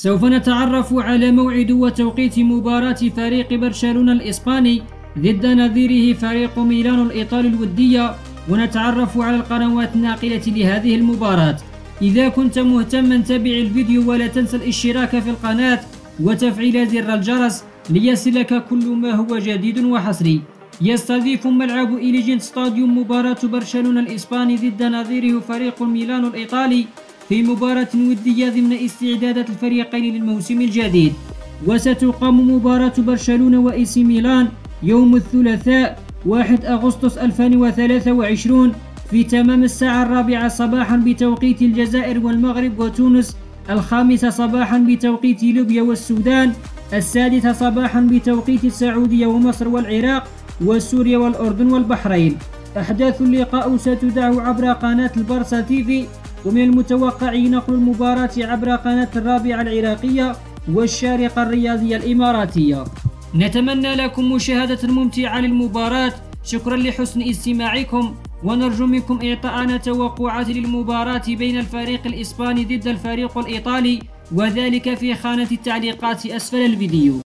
سوف نتعرف على موعد وتوقيت مباراة فريق برشلونة الإسباني ضد نظيره فريق ميلانو الإيطالي الودية، ونتعرف على القنوات الناقلة لهذه المباراة. إذا كنت مهتما تابع الفيديو ولا تنسى الاشتراك في القناة وتفعيل زر الجرس ليصلك كل ما هو جديد وحصري. يستضيف ملعب إليجنت ستاديوم مباراة برشلونة الإسباني ضد نظيره فريق ميلانو الإيطالي في مباراة ودية ضمن استعدادات الفريقين للموسم الجديد. وستقام مباراة برشلونة وإي سي ميلان يوم الثلاثاء 1 أغسطس 2023 في تمام الساعة 4 صباحا بتوقيت الجزائر والمغرب وتونس، 5 صباحا بتوقيت ليبيا والسودان، 6 صباحا بتوقيت السعودية ومصر والعراق وسوريا والأردن والبحرين. أحداث اللقاء ستذاع عبر قناة البارسا تيفي، ومن المتوقع نقل المباراة عبر قناة الرابعة العراقية والشارقة الرياضية الإماراتية. نتمنى لكم مشاهدة ممتعة للمباراة. شكرا لحسن استماعكم، ونرجو منكم إعطاءنا توقعات للمباراة بين الفريق الإسباني ضد الفريق الإيطالي، وذلك في خانة التعليقات أسفل الفيديو.